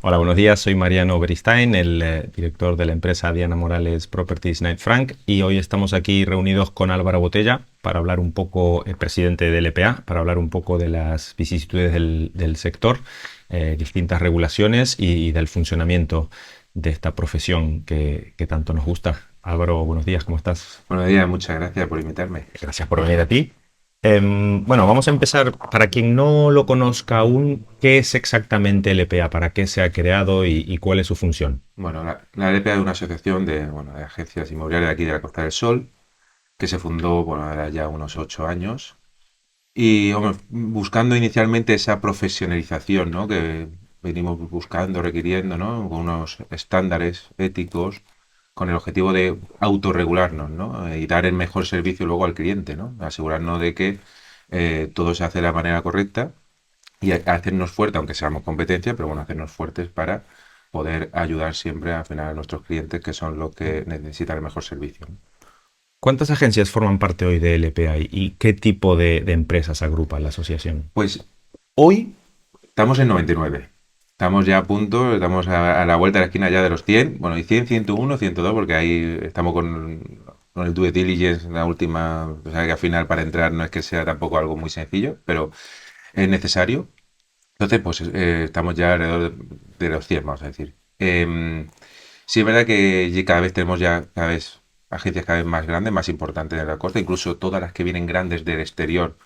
Hola, buenos días. Soy Mariano Beristain, el director de la empresa Diana Morales Properties Knight Frank, y hoy estamos aquí reunidos con Álvaro Botella para hablar un poco, presidente del EPA, para hablar un poco de las vicisitudes del sector, distintas regulaciones y del funcionamiento de esta profesión que tanto nos gusta. Álvaro, buenos días, ¿cómo estás? Buenos días, muchas gracias por invitarme. Gracias por venir a ti. Bueno, vamos a empezar. Para quien no lo conozca aún, ¿qué es exactamente el EPA? ¿Para qué se ha creado y cuál es su función? Bueno, la LPA es una asociación de agencias inmobiliarias de aquí de la Costa del Sol, que se fundó, bueno, ahora ya unos 8 años, y hombre, buscando inicialmente esa profesionalización, ¿no? Que venimos buscando, requiriendo, ¿no? Con unos estándares éticos, con el objetivo de autorregularnos, ¿no? Y dar el mejor servicio luego al cliente, ¿no? Asegurarnos de que todo se hace de la manera correcta y hacernos fuertes, aunque seamos competencia, pero bueno, hacernos fuertes para poder ayudar siempre al final a nuestros clientes que son los que necesitan el mejor servicio, ¿no? ¿Cuántas agencias forman parte hoy del EPA y qué tipo de empresas agrupa la asociación? Pues hoy estamos en 99. Estamos ya a punto, estamos a la vuelta de la esquina ya de los 100. Bueno, y 100, 101, 102, porque ahí estamos con el due diligence, la última. O sea, que al final para entrar no es que sea tampoco algo muy sencillo, pero es necesario. Entonces, pues estamos ya alrededor de los 100, vamos a decir. Sí, es verdad que cada vez tenemos ya cada vez agencias cada vez más grandes, más importantes de la costa, incluso todas las que vienen grandes del exterior.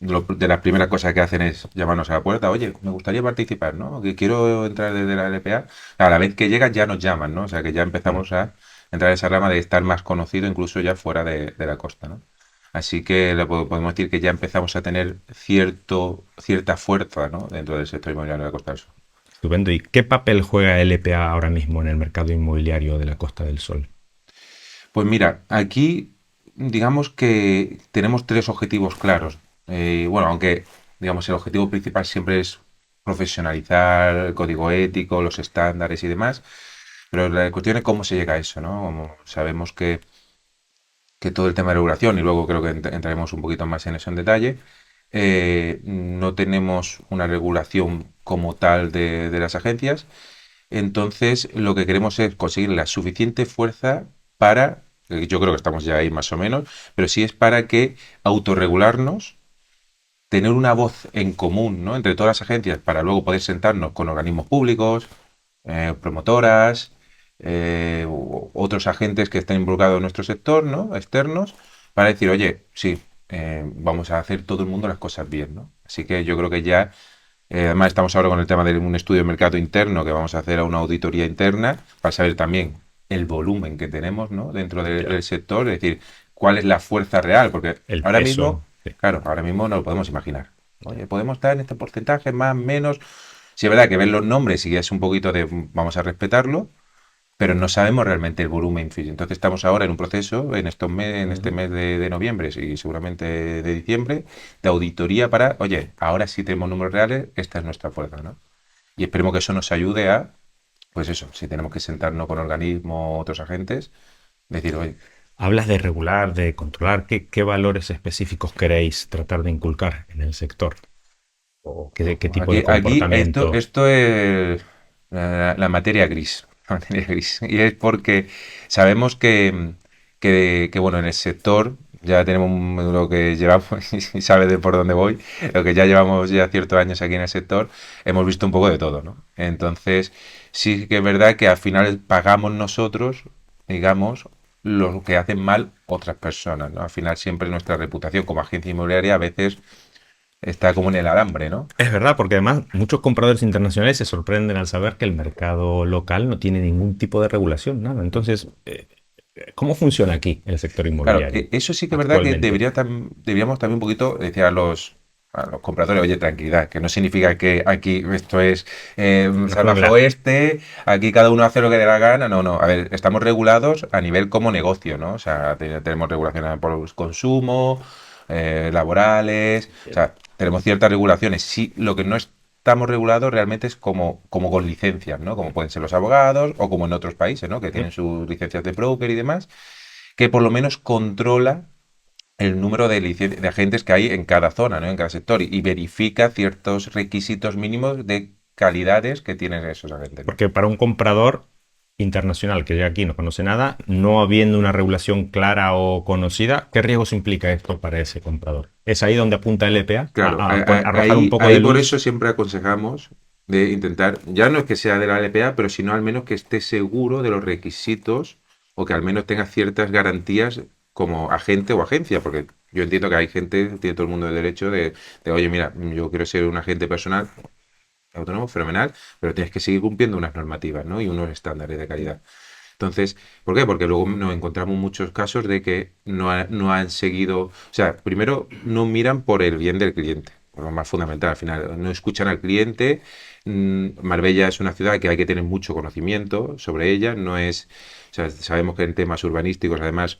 De las primeras cosas que hacen es llamarnos a la puerta, oye, me gustaría participar, ¿no? Que quiero entrar desde la LPA. A la vez que llegan ya nos llaman, ¿no? O sea que ya Mm. empezamos a entrar en esa rama de estar más conocido incluso ya fuera de la costa, ¿no? Así que podemos decir que ya empezamos a tener cierta fuerza, ¿no? Dentro del sector inmobiliario de la Costa del Sol. Estupendo. ¿Y qué papel juega el EPA ahora mismo en el mercado inmobiliario de la Costa del Sol? Pues mira, aquí digamos que tenemos tres objetivos claros. Bueno, aunque digamos el objetivo principal siempre es profesionalizar el código ético, los estándares y demás, pero la cuestión es cómo se llega a eso, ¿no? Como sabemos que todo el tema de regulación, y luego creo que entraremos un poquito más en eso en detalle, no tenemos una regulación como tal de las agencias, entonces lo que queremos es conseguir la suficiente fuerza para, yo creo que estamos ya ahí más o menos, pero sí es para que autorregularnos, tener una voz en común, ¿no? Entre todas las agencias para luego poder sentarnos con organismos públicos, promotoras, otros agentes que estén involucrados en nuestro sector, ¿no? Externos, para decir, oye, sí, vamos a hacer todo el mundo las cosas bien, ¿no? Así que yo creo que ya, además estamos ahora con el tema de un estudio de mercado interno que vamos a hacer a una auditoría interna para saber también el volumen que tenemos, ¿no? Dentro del Ya. sector, es decir, cuál es la fuerza real, porque El ahora mismo, peso. Sí. claro, ahora mismo no lo podemos imaginar. Oye, podemos estar en este porcentaje, más, menos. Sí, es verdad que ven los nombres y es un poquito de vamos a respetarlo, pero no sabemos realmente el volumen. Entonces estamos ahora en un proceso, en este Ujú. mes de noviembre y seguramente de diciembre, de auditoría para, oye, ahora sí tenemos números reales, esta es nuestra fuerza, ¿no? Y esperemos que eso nos ayude a, pues eso, si tenemos que sentarnos con organismos, otros agentes, decir, oye, Hablas de regular, de controlar. ¿Qué valores específicos queréis tratar de inculcar en el sector? ¿O qué tipo de aquí comportamiento? esto es la materia gris, la materia gris. Y es porque sabemos que, bueno, en el sector ya tenemos lo que llevamos, y sabes de por dónde voy, lo que ya llevamos ya ciertos años aquí en el sector, hemos visto un poco de todo, ¿no? Entonces, sí que es verdad que al final pagamos nosotros, digamos, lo que hacen mal otras personas, ¿no? Al final siempre nuestra reputación como agencia inmobiliaria a veces está como en el alambre, ¿no? Es verdad, porque además muchos compradores internacionales se sorprenden al saber que el mercado local no tiene ningún tipo de regulación, nada. Entonces, ¿cómo funciona aquí el sector Claro, inmobiliario eso sí que es verdad que actualmente? deberíamos también un poquito decir a los compradores, oye, tranquilidad, que no significa que aquí esto es Una salvaje jungla. oeste, aquí cada uno hace lo que le da la gana, no, no, a ver, estamos regulados a nivel como negocio, ¿no? O sea, tenemos regulaciones por el consumo, laborales, o sea, tenemos ciertas regulaciones, sí, lo que no estamos regulados realmente es como con licencias, ¿no? Como pueden ser los abogados o como en otros países, ¿no? Que Ujú. tienen sus licencias de broker y demás que por lo menos controla el número de agentes que hay en cada zona, ¿no? En cada sector y verifica ciertos requisitos mínimos de calidades que tienen esos agentes, ¿no? Porque para un comprador internacional que llega aquí y no conoce nada, no habiendo una regulación clara o conocida, ¿qué riesgos implica esto para ese comprador? ¿Es ahí donde apunta el EPA? Claro, Arrojar un poco ahí de por luz. eso siempre aconsejamos de intentar, ya no es que sea de la LPA, pero sino al menos que esté seguro de los requisitos o que al menos tenga ciertas garantías como agente o agencia, porque yo entiendo que hay gente, tiene todo el mundo el derecho oye, mira, yo quiero ser un agente personal autónomo, fenomenal, pero tienes que seguir cumpliendo unas normativas, ¿no? Y unos estándares de calidad. Entonces, ¿por qué? Porque luego nos encontramos muchos casos de que no han seguido, o sea, primero no miran por el bien del cliente, por lo más fundamental, al final, no escuchan al cliente. Marbella es una ciudad que hay que tener mucho conocimiento sobre ella, no es, o sea, sabemos que en temas urbanísticos, además,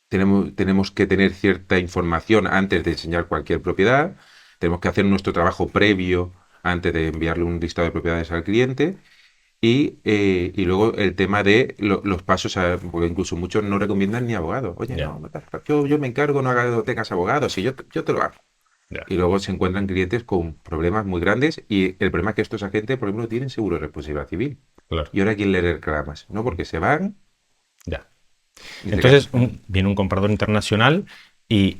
tenemos que tener cierta información antes de enseñar cualquier propiedad, tenemos que hacer nuestro trabajo previo antes de enviarle un listado de propiedades al cliente. Y luego el tema de los pasos, porque incluso muchos no recomiendan ni abogado. Oye, Ya, no, yo me encargo, no tengas abogado, si yo te lo hago. ya, Y luego se encuentran clientes con problemas muy grandes y el problema es que estos agentes, por ejemplo, tienen seguro de responsabilidad civil. claro, ¿Y ahora quién le reclamas? ¿No? Porque se van ya. y te quedas. Entonces, viene un comprador internacional y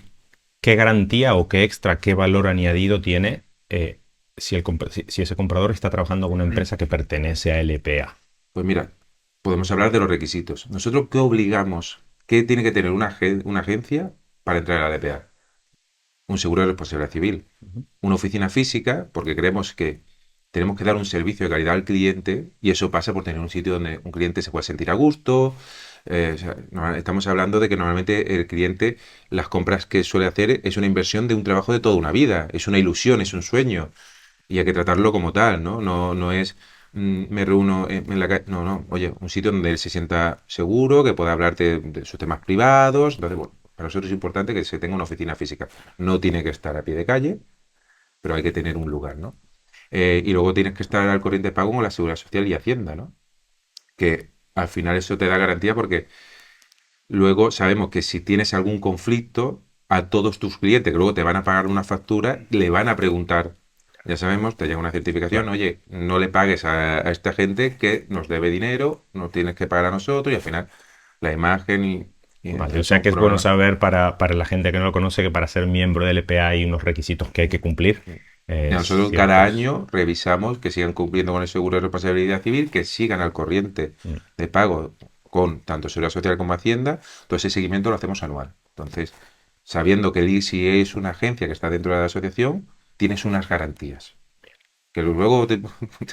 ¿qué garantía o qué extra, qué valor añadido tiene si ese comprador está trabajando con una empresa que pertenece a LPA? Pues mira, podemos hablar de los requisitos. ¿Nosotros qué obligamos? ¿Qué tiene que tener una agencia para entrar a la DPA? Un seguro de responsabilidad civil, Ujú. una oficina física, porque creemos que tenemos que dar un servicio de calidad al cliente y eso pasa por tener un sitio donde un cliente se pueda sentir a gusto. O sea, estamos hablando de que normalmente el cliente, las compras que suele hacer es una inversión de un trabajo de toda una vida, es una ilusión, es un sueño y hay que tratarlo como tal, ¿no? No es me reúno en la calle, no, oye, un sitio donde él se sienta seguro, que pueda hablarte de sus temas privados. Entonces, bueno, para nosotros es importante que se tenga una oficina física. No tiene que estar a pie de calle, pero hay que tener un lugar, ¿no? Y luego tienes que estar al corriente de pago con la Seguridad Social y Hacienda, ¿no? Que al final eso te da garantía porque luego sabemos que si tienes algún conflicto, a todos tus clientes que luego te van a pagar una factura, le van a preguntar, ya sabemos, te llega una certificación, Claro. oye, no le pagues a esta gente que nos debe dinero, nos tienes que pagar a nosotros y al final la imagen y Vale, o es sea un que es bueno problema. saber para la gente que no lo conoce que para ser miembro del LPA hay unos requisitos que hay que cumplir. Nosotros cada Ciertos. año revisamos que sigan cumpliendo con el seguro de responsabilidad civil, que sigan al corriente Mm. de pago con tanto Seguridad Social como Hacienda. Todo ese seguimiento lo hacemos anual. Entonces, sabiendo que el ISI es una agencia que está dentro de la asociación, tienes unas garantías. Que luego te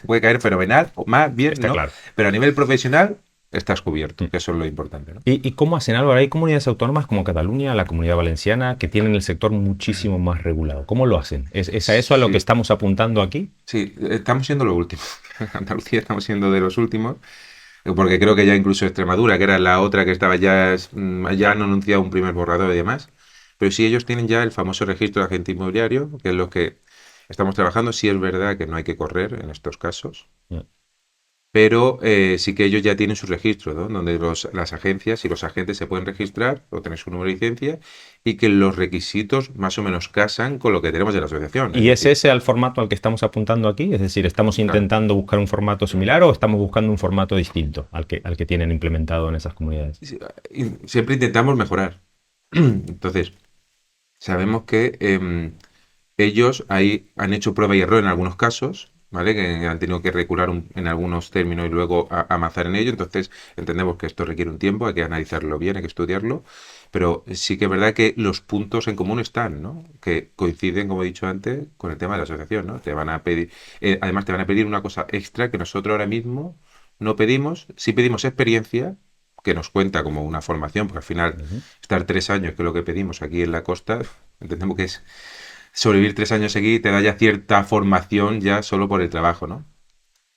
puede caer fenomenal, o más bien, Está ¿no? claro. Pero a nivel profesional estás cubierto, Mm. que eso es lo importante, ¿no? ¿Y cómo hacen, Álvaro? Hay comunidades autónomas como Cataluña, la Comunidad Valenciana, que tienen el sector muchísimo más regulado. ¿Cómo lo hacen? ¿Es a eso a lo que Sí, estamos apuntando aquí? sí, estamos siendo los últimos. Andalucía estamos siendo de los últimos. Porque creo que ya incluso Extremadura, que era la otra que estaba ya han anunciado un primer borrador y demás. Pero sí, ellos tienen ya el famoso registro de agente inmobiliario, que es lo que estamos trabajando. Sí es verdad que no hay que correr en estos casos, Mm. pero sí que ellos ya tienen su registro, ¿no? Donde las agencias y los agentes se pueden registrar o tener su número de licencia y que los requisitos más o menos casan con lo que tenemos de la asociación. Es ¿Y es decir, ese al formato al que estamos apuntando aquí? Es decir, ¿estamos claro, intentando buscar un formato similar o estamos buscando un formato distinto al que tienen implementado en esas comunidades? siempre intentamos mejorar. Entonces, sabemos que ellos ahí han hecho prueba y error en algunos casos, ¿vale? Que han tenido que recular en algunos términos y luego avanzar en ello. Entonces, entendemos que esto requiere un tiempo, hay que analizarlo bien, hay que estudiarlo. Pero sí que es verdad que los puntos en común están, ¿no? Que coinciden, como he dicho antes, con el tema de la asociación, ¿no? Te van a pedir, además te van a pedir una cosa extra que nosotros ahora mismo no pedimos. Sí pedimos experiencia, que nos cuenta como una formación, porque al final Ujú. estar 3 años, que es lo que pedimos aquí en la costa, entendemos que es sobrevivir 3 años aquí te da ya cierta formación ya solo por el trabajo, ¿no?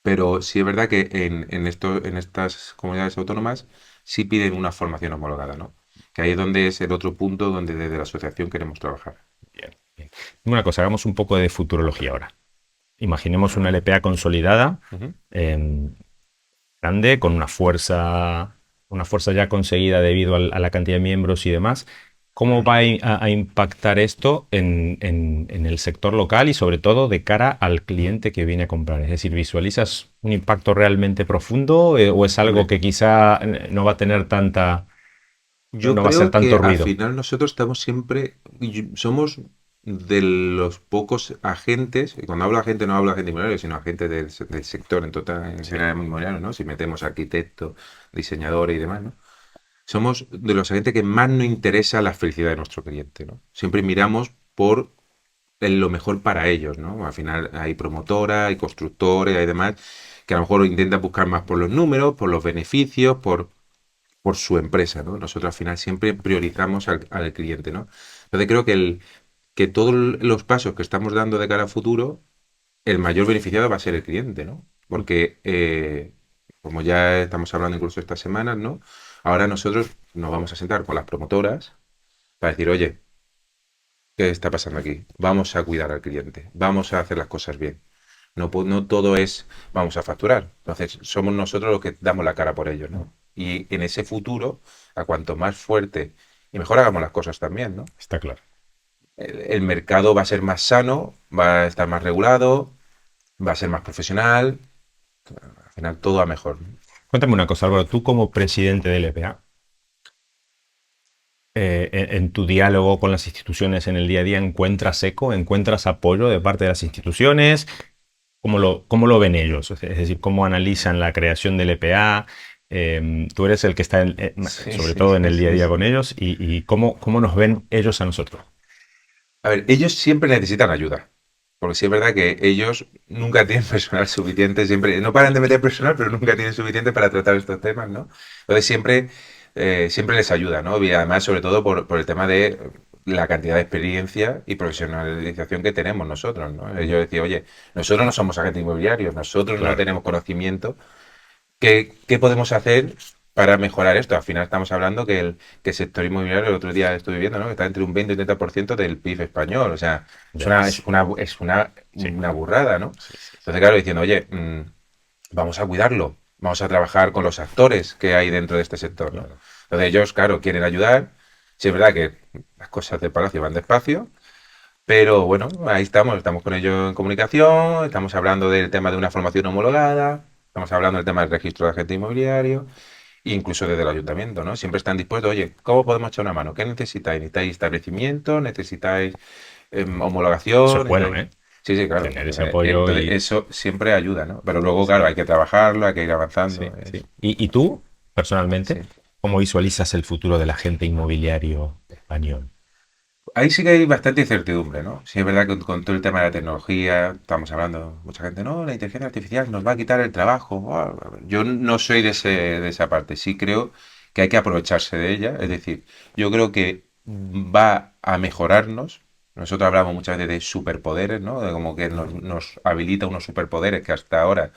Pero sí es verdad que en estas comunidades autónomas sí piden una formación homologada, ¿no? Que ahí es donde es el otro punto donde desde la asociación queremos trabajar. Bien, bien. Una cosa, hagamos un poco de futurología ahora. Imaginemos una LPA consolidada, Ujú. grande, con una fuerza ya conseguida debido a la cantidad de miembros y demás. ¿Cómo va a impactar esto en el sector local y sobre todo de cara al cliente que viene a comprar? Es decir, ¿visualizas un impacto realmente profundo o es algo Hombre, que quizá no va a tener yo no va a ser creo tanto que al ruido? final nosotros estamos siempre, somos de los pocos agentes, y cuando hablo de agente no hablo de agente inmobiliario, sino agente del sector en total, en Sí. general inmobiliario, ¿no? Si metemos arquitectos, diseñadores y demás, ¿no? Somos de los agentes que más nos interesa la felicidad de nuestro cliente, ¿no? Siempre miramos por lo mejor para ellos, ¿no? Al final hay promotoras, hay constructores, hay demás, que a lo mejor intentan buscar más por los números, por los beneficios, por su empresa, ¿no? Nosotros al final siempre priorizamos al cliente, ¿no? Entonces creo que todos los pasos que estamos dando de cara al futuro, el mayor beneficiado va a ser el cliente, ¿no? Porque, como ya estamos hablando incluso estas semanas, ¿no? Ahora nosotros nos vamos a sentar con las promotoras para decir, oye, ¿qué está pasando aquí? Vamos a cuidar al cliente, vamos a hacer las cosas bien. No, no todo es vamos a facturar. Entonces, somos nosotros los que damos la cara por ellos, ¿no? Y en ese futuro, a cuanto más fuerte y mejor hagamos las cosas también, ¿no? Está claro. El mercado va a ser más sano, va a estar más regulado, va a ser más profesional. Al final todo va mejor, ¿no? Cuéntame una cosa, Álvaro, tú como presidente del EPA, en tu diálogo con las instituciones en el día a día, ¿encuentras eco, encuentras apoyo de parte de las instituciones? Cómo lo ven ellos? Es decir, ¿cómo analizan la creación del EPA? Tú eres el que está Sí, sobre sí, todo en sí, el día a sí, día sí. con ellos y cómo nos ven ellos a nosotros. A ver, ellos siempre necesitan ayuda. Porque sí es verdad que ellos nunca tienen personal suficiente, siempre, no paran de meter personal, pero nunca tienen suficiente para tratar estos temas, ¿no? Entonces siempre les ayuda, ¿no? Y además, sobre todo por el tema de la cantidad de experiencia y profesionalización que tenemos nosotros, ¿no? Ellos decían, oye, nosotros no somos agentes inmobiliarios, nosotros no Claro. tenemos conocimiento. ¿Qué podemos hacer para mejorar esto? Al final estamos hablando que el sector inmobiliario, el otro día estuve viendo, ¿no? Que está entre un 20 y un 30% del PIB español. O sea, es Ya una, ves. es una, es una, Sí, una burrada, ¿no? sí, sí, sí. Entonces, claro, diciendo, oye, vamos a cuidarlo, vamos a trabajar con los actores que hay dentro de este sector, ¿no? Claro. Entonces ellos, claro, quieren ayudar. Sí, es verdad que las cosas del palacio van despacio, pero bueno, ahí estamos con ellos en comunicación, estamos hablando del tema de una formación homologada, estamos hablando del tema del registro de agente inmobiliario, e incluso desde el ayuntamiento, ¿no? Siempre están dispuestos, oye, ¿cómo podemos echar una mano? ¿Qué necesitáis? ¿Necesitáis establecimiento? ¿Necesitáis Eso es homologación? bueno, ¿Necesitáis... ¿eh? Sí, sí, claro. Tener ese apoyo Entonces, y... eso siempre ayuda, ¿no? Pero luego, claro, Sí, hay que trabajarlo, hay que ir sí, avanzando. sí. Y tú, personalmente, Sí. cómo visualizas el futuro del agente inmobiliario español? Ahí sí que hay bastante incertidumbre, ¿no? Sí, es verdad que con todo el tema de la tecnología, estamos hablando, mucha gente, no, la inteligencia artificial nos va a quitar el trabajo. Yo no soy de esa parte, sí creo que hay que aprovecharse de ella, es decir, yo creo que va a mejorarnos. Nosotros hablamos muchas veces de superpoderes, ¿no? De como que nos habilita unos superpoderes que hasta ahora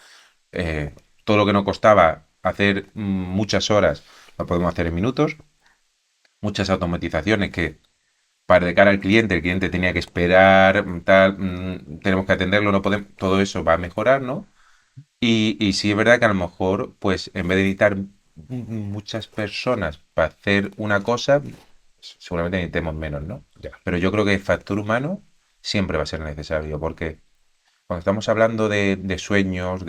todo lo que nos costaba hacer muchas horas lo podemos hacer en minutos. Muchas automatizaciones que para de cara al cliente, el cliente tenía que esperar, tal, tenemos que atenderlo, no podemos, todo eso va a mejorar, ¿no? Y sí es verdad que a lo mejor, pues en vez de necesitar muchas personas para hacer una cosa, seguramente necesitemos menos, ¿no? Ya. Pero yo creo que el factor humano siempre va a ser necesario, porque cuando estamos hablando de sueños,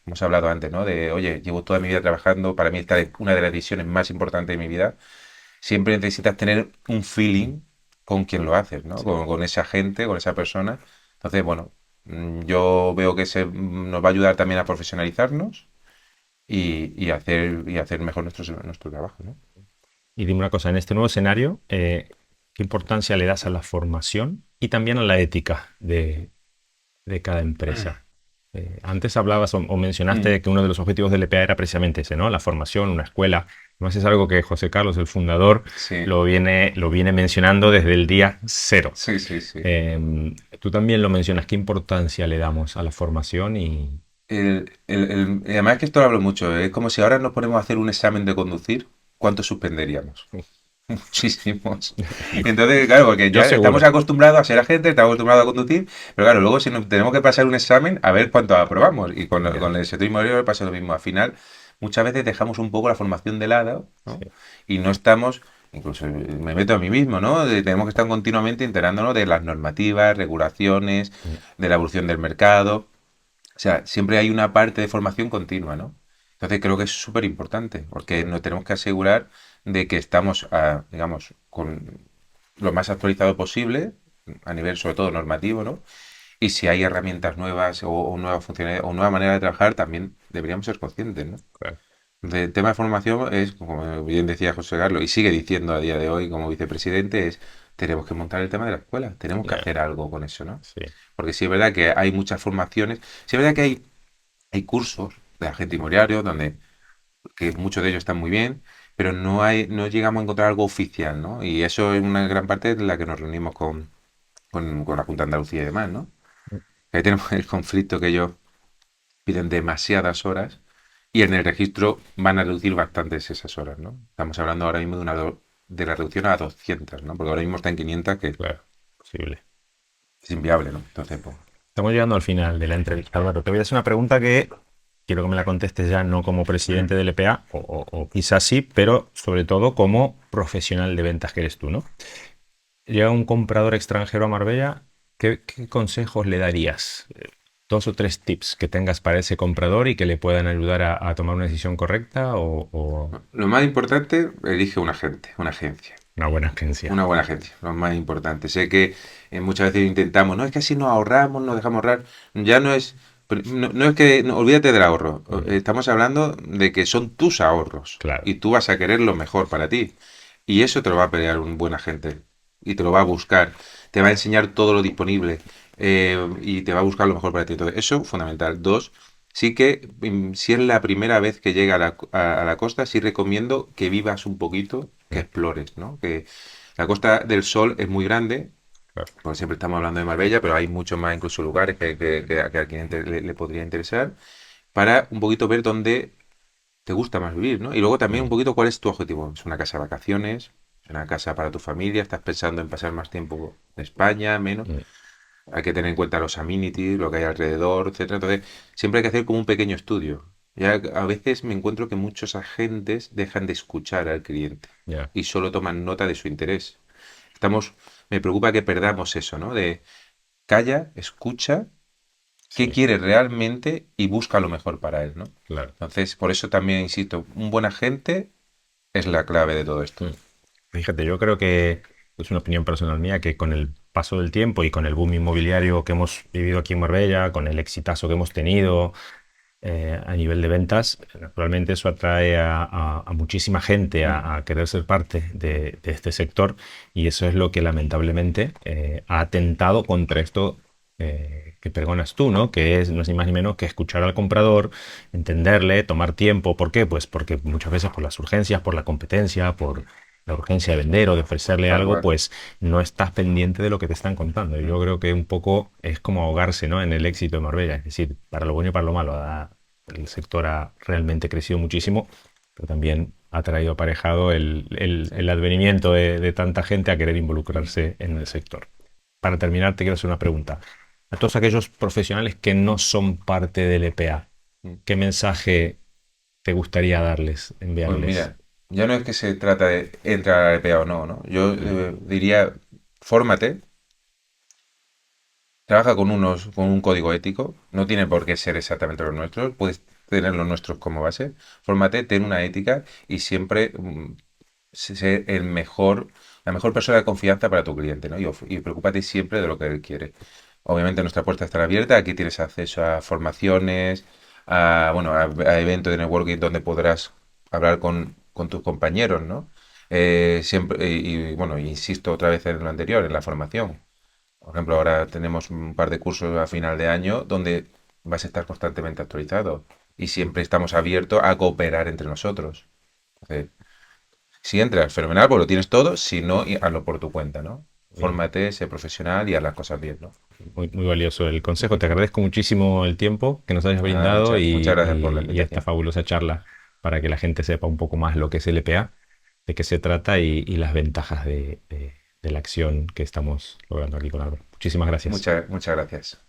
hemos hablado antes, ¿no? De, oye, llevo toda mi vida trabajando, para mí esta es una de las decisiones más importantes de mi vida, siempre necesitas tener un feeling con quien lo haces, ¿no? Sí. Con esa gente, con esa persona. Entonces, bueno, yo veo que nos va a ayudar también a profesionalizarnos y hacer mejor nuestro trabajo, ¿no? Y dime una cosa, en este nuevo escenario, ¿qué importancia le das a la formación y también a la ética de cada empresa? Antes hablabas o Mm, mencionaste que uno de los objetivos del EPA era precisamente ese, ¿no? La formación, una escuela. Además es algo que José Carlos, el fundador, sí, lo viene mencionando desde el día cero. sí, sí, sí. Tú también lo mencionas, ¿qué importancia le damos a la formación y... Además que esto lo hablo mucho, es como si ahora nos ponemos a hacer un examen de conducir, ¿cuánto suspenderíamos? Muchísimos. Entonces, claro, porque Yo ya estamos seguro. acostumbrados a ser agentes, estamos acostumbrados a conducir, pero claro, luego si nos tenemos que pasar un examen, a ver cuánto aprobamos. Y Ya, con el sector inmobiliario pasa lo mismo. Al final, muchas veces dejamos un poco la formación de lado, ¿no? sí. Y no estamos. incluso me meto a mí mismo, ¿no? Tenemos que estar continuamente enterándonos de las normativas, regulaciones, Mm. de la evolución del mercado. O sea, siempre hay una parte de formación continua, ¿no? Entonces creo que es súper importante, porque nos tenemos que asegurar de que estamos, digamos, con lo más actualizado posible, a nivel sobre todo normativo, ¿no? Y si hay herramientas nuevas o nuevas funcionalidades o nueva manera de trabajar, también deberíamos ser conscientes, ¿no? Claro. El tema de formación es, como bien decía José Carlos, y sigue diciendo a día de hoy como vicepresidente, es tenemos que montar el tema de la escuela, tenemos que Ya, hacer algo con eso, ¿no? sí, Porque sí es verdad que hay muchas formaciones, sí es verdad que hay cursos de agente inmobiliario donde que muchos de ellos están muy bien, pero no llegamos a encontrar algo oficial, ¿no? Y eso es una gran parte de la que nos reunimos con la Junta de Andalucía y demás, ¿no? Ahí tenemos el conflicto que ellos piden demasiadas horas y en el registro van a reducir bastantes esas horas, ¿no? Estamos hablando ahora mismo de la reducción a 200, ¿no? Porque ahora mismo está en 500, que claro, posible. es inviable, ¿no? Entonces, pues, Estamos llegando al final de la entrevista, Álvaro. Te voy a hacer una pregunta que quiero que me la contestes ya no como presidente del EPA, o quizás sí, pero sobre todo como profesional de ventas que eres tú, ¿no? Llega un comprador extranjero a Marbella, ¿qué consejos le darías? Dos o tres tips que tengas para ese comprador y que le puedan ayudar a tomar una decisión correcta o lo más importante, elige un agente, una agencia. una buena agencia. Una buena agencia, lo más importante. Sé que muchas veces intentamos, no es que así nos ahorramos, nos dejamos ahorrar. Ya no es, no es que, no, olvídate del ahorro. Mm, Estamos hablando de que son tus ahorros claro. y tú vas a querer lo mejor para ti. Y eso te lo va a pelear un buen agente y te lo va a buscar, te va a enseñar todo lo disponible y te va a buscar lo mejor para ti. Entonces, eso fundamental. Dos, sí que si es la primera vez que llega a la costa, sí recomiendo que vivas un poquito, que Mm, explores, ¿no? Que la Costa del Sol es muy grande, claro. porque siempre estamos hablando de Marbella, pero hay muchos más incluso lugares que al cliente le podría interesar, para un poquito ver dónde te gusta más vivir, ¿no? Y luego también un Mm, poquito cuál es tu objetivo. ¿Es una casa de vacaciones? ¿Es una casa para tu familia? ¿Estás pensando en pasar más tiempo en España, menos? mm, Hay que tener en cuenta los amenities, lo que hay alrededor, etcétera. Entonces, siempre hay que hacer como un pequeño estudio. Ya a veces me encuentro que muchos agentes dejan de escuchar al cliente ya. y solo toman nota de su interés. Me preocupa que perdamos eso, ¿no? De calla, escucha, qué Sí, quiere realmente y busca lo mejor para él, ¿no? claro. Entonces, por eso también insisto, un buen agente es la clave de todo esto. Mm. Fíjate, yo creo que es una opinión personal mía que con el paso del tiempo y con el boom inmobiliario que hemos vivido aquí en Marbella, con el exitazo que hemos tenido a nivel de ventas, naturalmente eso atrae a muchísima gente Mm. a querer ser parte de este sector y eso es lo que lamentablemente ha atentado contra esto que pregonas tú, ¿no? Que es no es ni más ni menos que escuchar al comprador, entenderle, tomar tiempo. ¿Por qué? Pues porque muchas veces por las urgencias, por la competencia, por la urgencia de vender o de ofrecerle Tal algo, cual. pues no estás pendiente de lo que te están contando. Y Mm. yo creo que un poco es como ahogarse, ¿no? En el éxito de Marbella. Es decir, para lo bueno y para lo malo. El sector ha realmente crecido muchísimo, pero también ha traído aparejado Sí. el advenimiento de tanta gente a querer Mm. involucrarse en el sector. Para terminar, te quiero hacer una pregunta. A todos aquellos profesionales que no son parte del EPA, Mm. ¿qué mensaje te gustaría darles, Pues enviarles? mira, ya no es que se trata de entrar a la RPA o no, ¿no? Yo Mm, diría, fórmate, trabaja con un código ético, no tiene por qué ser exactamente los nuestros, puedes tener los nuestros como base, fórmate, ten una ética y siempre ser la mejor persona de confianza para tu cliente, ¿no? Y preocúpate siempre de lo que él quiere. Obviamente nuestra puerta estará abierta, aquí tienes acceso a formaciones, a eventos de networking donde podrás hablar con tus compañeros, ¿no? Siempre, bueno, insisto otra vez en lo anterior, en la formación. Por ejemplo, ahora tenemos un par de cursos a final de año donde vas a estar constantemente actualizado y siempre estamos abiertos a cooperar entre nosotros. Entonces, si entras, fenomenal, pues lo tienes todo, si no, hazlo por tu cuenta, ¿no? bien, Fórmate, sé profesional y haz las cosas bien, ¿no? muy valioso el consejo. Te agradezco muchísimo el tiempo que nos hayas Nada, brindado muchas gracias por la y esta invitación. fabulosa charla para que la gente sepa un poco más lo que es el EPA, de qué se trata y las ventajas de la acción que estamos logrando aquí con Álvaro. Muchísimas gracias. Muchas gracias.